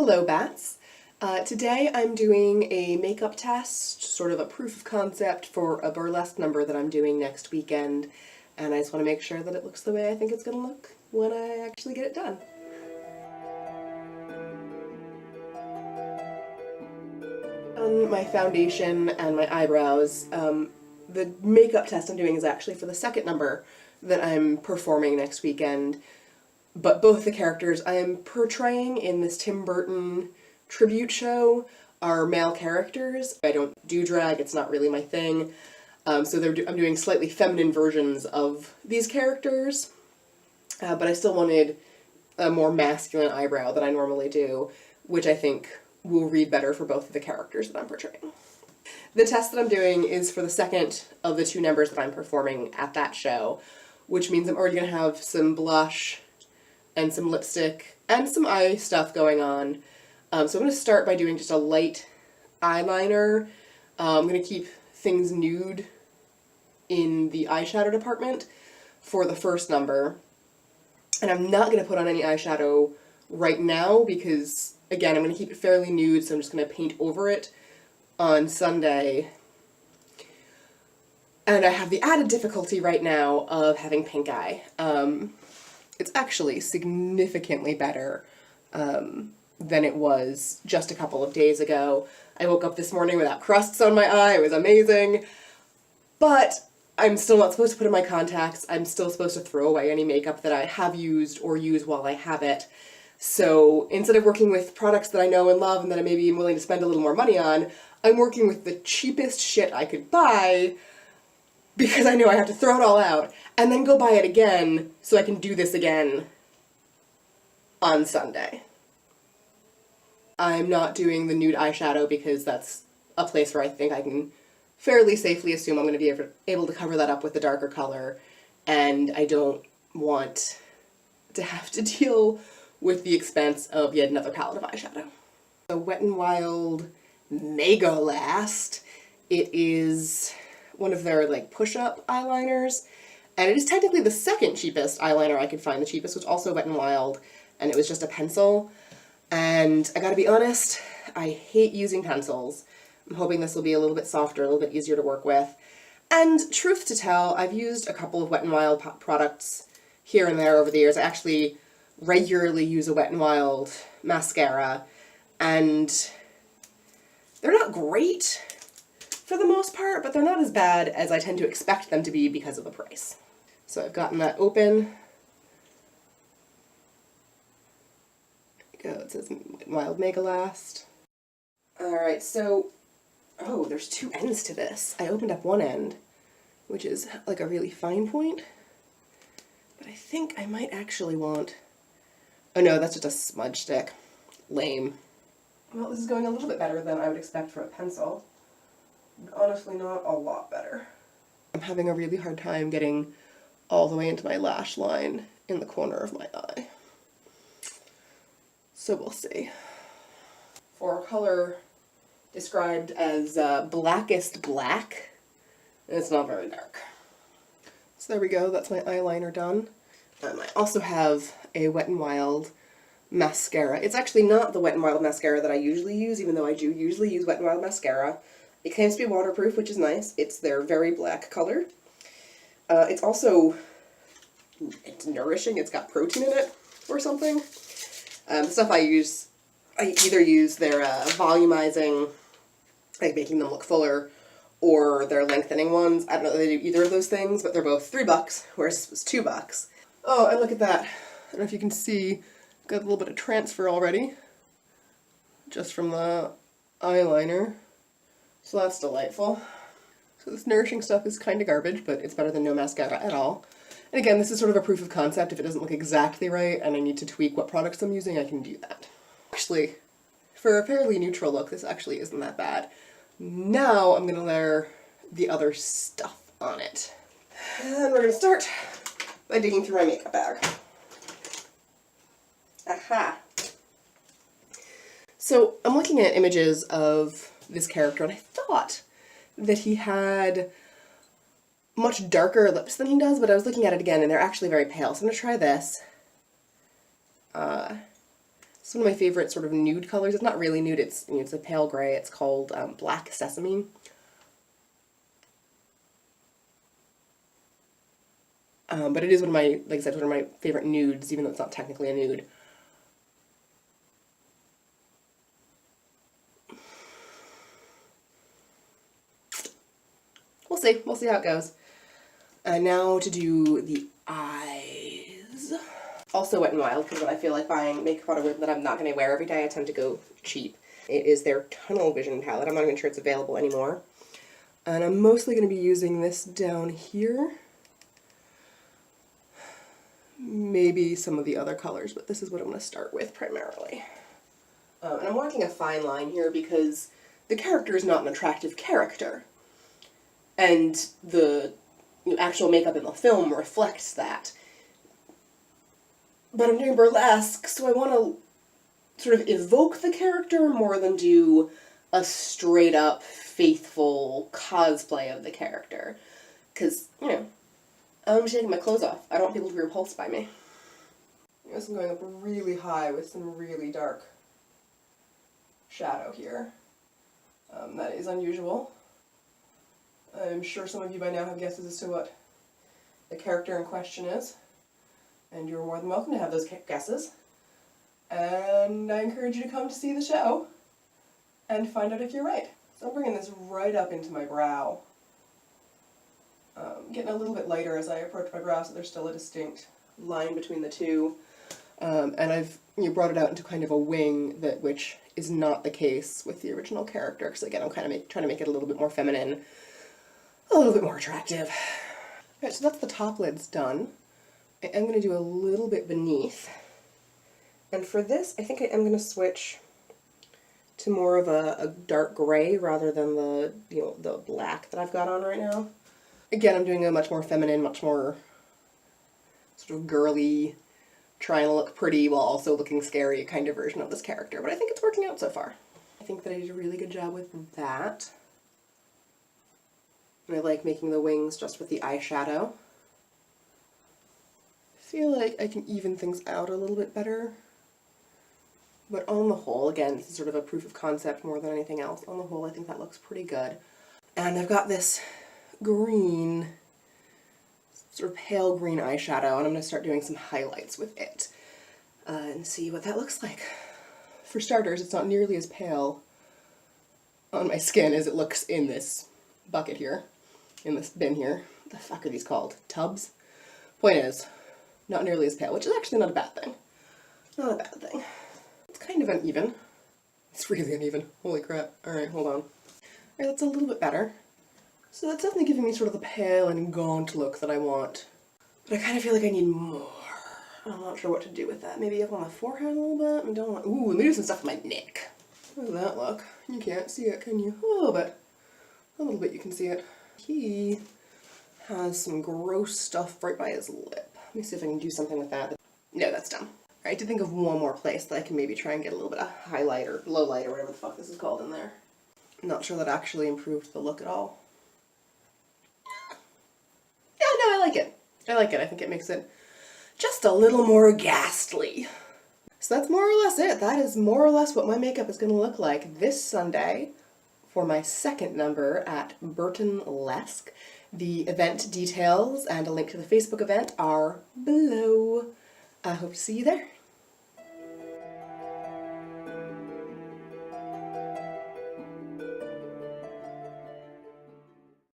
Hello, Bats. Today I'm doing a makeup test, sort of a proof of concept for a burlesque number that I'm doing next weekend, and I just want to make sure that it looks the way I think it's going to look when I actually get it done. On my foundation and my eyebrows, the makeup test I'm doing is actually for the second number that I'm performing next weekend. But both the characters I am portraying in this Tim Burton tribute show are male characters. I don't do drag, it's not really my thing. I'm doing slightly feminine versions of these characters, but I still wanted a more masculine eyebrow than I normally do, which I think will read better for both of the characters that I'm portraying. The test that I'm doing is for the second of the two numbers that I'm performing at that show, which means I'm already going to have some blush and some lipstick and some eye stuff going on. So I'm going to start by doing just a light eyeliner. I'm going to keep things nude in the eyeshadow department for the first number. And I'm not going to put on any eyeshadow right now because, again, I'm going to keep it fairly nude, so I'm just going to paint over it on Sunday. And I have the added difficulty right now of having pink eye. It's actually significantly better than it was just a couple of days ago. I woke up this morning without crusts on my eye. It was amazing. But I'm still not supposed to put in my contacts. I'm still supposed to throw away any makeup that I have used or use while I have it. So instead of working with products that I know and love and that I maybe am willing to spend a little more money on, I'm working with the cheapest shit I could buy because I know I have to throw it all out and then go buy it again so I can do this again on Sunday. I'm not doing the nude eyeshadow because that's a place where I think I can fairly safely assume I'm going to be able to cover that up with the darker color, and I don't want to have to deal with the expense of yet another palette of eyeshadow. So Wet n Wild Mega Last. It is one of their push-up eyeliners, and it is technically the second cheapest eyeliner I could find. The cheapest was also Wet n Wild, and it was just a pencil. And I gotta be honest, I hate using pencils. I'm hoping this will be a little bit softer, a little bit easier to work with. And truth to tell, I've used a couple of Wet n Wild products here and there over the years. I actually regularly use a Wet n Wild mascara, and they're not great for the most part, but they're not as bad as I tend to expect them to be because of the price. So I've gotten that open. There we go, it says Wet n Wild Mega Last. Alright, so, oh, there's two ends to this. I opened up one end, which is like a really fine point, but I think I might actually want, oh no, that's just a smudge stick. Lame. Well, this is going a little bit better than I would expect for a pencil. Honestly, not a lot better. I'm having a really hard time getting all the way into my lash line in the corner of my eye. So we'll see. For a color described as blackest black, it's not very dark. So there we go, that's my eyeliner done. I also have a Wet n Wild mascara. It's actually not the Wet n Wild mascara that I usually use, even though I do usually use Wet n Wild mascara. It claims to be waterproof, which is nice. It's their very black color. It's nourishing. It's got protein in it or something. The stuff I use, I either use their volumizing, like making them look fuller, or their lengthening ones. I don't know if they do either of those things, but they're both $3, whereas it was $2. Oh, and look at that. I don't know if you can see, got a little bit of transfer already, just from the eyeliner. So that's delightful. So this nourishing stuff is kind of garbage, but it's better than no mascara at all. And again, this is sort of a proof of concept. If it doesn't look exactly right and I need to tweak what products I'm using, I can do that. Actually, for a fairly neutral look, this actually isn't that bad. Now I'm going to layer the other stuff on it. And we're going to start by digging through my makeup bag. Aha! So I'm looking at images of this character, and I thought that he had much darker lips than he does, but I was looking at it again and they're actually very pale. So I'm going to try this. It's one of my favorite sort of nude colors. It's not really nude, it's, you know, it's a pale gray. It's called Black Sesame. But it is one of my, like I said, one of my favorite nudes, even though it's not technically a nude. We'll see. We'll see how it goes. Now to do the eyes. Also Wet n Wild, because when I feel like buying makeup product that I'm not going to wear every day, I tend to go cheap. It is their Tunnel Vision palette. I'm not even sure it's available anymore. And I'm mostly going to be using this down here. Maybe some of the other colors, but this is what I'm going to start with primarily. And I'm walking a fine line here because the character is not an attractive character. And the actual makeup in the film reflects that. But I'm doing burlesque, so I want to sort of evoke the character more than do a straight up faithful cosplay of the character. Because, you know, I'm just taking my clothes off. I don't want people to be repulsed by me. This is going up really high with some really dark shadow here. That is unusual. I'm sure some of you by now have guesses as to what the character in question is. And you're more than welcome to have those guesses. And I encourage you to come to see the show and find out if you're right. So I'm bringing this right up into my brow. Getting a little bit lighter as I approach my brow so there's still a distinct line between the two. And I've brought it out into kind of a wing, which is not the case with the original character, because again I'm kind of trying to make it a little bit more feminine, a little bit more attractive. Alright, so that's the top lid's done. I am going to do a little bit beneath. And for this, I think I am going to switch to more of a dark gray rather than the, the black that I've got on right now. Again, I'm doing a much more feminine, much more sort of girly, trying to look pretty while also looking scary kind of version of this character. But I think it's working out so far. I think that I did a really good job with that. And I like making the wings just with the eyeshadow. I feel like I can even things out a little bit better. But on the whole, again, this is sort of a proof of concept more than anything else. On the whole, I think that looks pretty good. And I've got this green, sort of pale green eyeshadow, and I'm going to start doing some highlights with it and see what that looks like. For starters, it's not nearly as pale on my skin as it looks in this bucket here, in this bin here. What the fuck are these called? Tubs? Point is, not nearly as pale, which is actually not a bad thing. Not a bad thing. It's kind of uneven. It's really uneven. Holy crap. Alright, hold on. Alright, that's a little bit better. So that's definitely giving me sort of the pale and gaunt look that I want. But I kind of feel like I need more. I'm not sure what to do with that. Maybe up on my forehead a little bit? I don't want... Ooh, let me do some stuff on my neck. How does that look? You can't see it, can you? A little bit. A little bit you can see it. He has some gross stuff right by his lip. Let me see if I can do something with that. No, that's dumb. Alright, to think of one more place that I can maybe try and get a little bit of highlight or low light or whatever the fuck this is called in there. I'm not sure that actually improved the look at all. Yeah, no, I like it. I like it. I think it makes it just a little more ghastly. So that's more or less it. That is more or less what my makeup is going to look like this Sunday for my second number at Burtonlesque. The event details and a link to the Facebook event are below. I hope to see you there.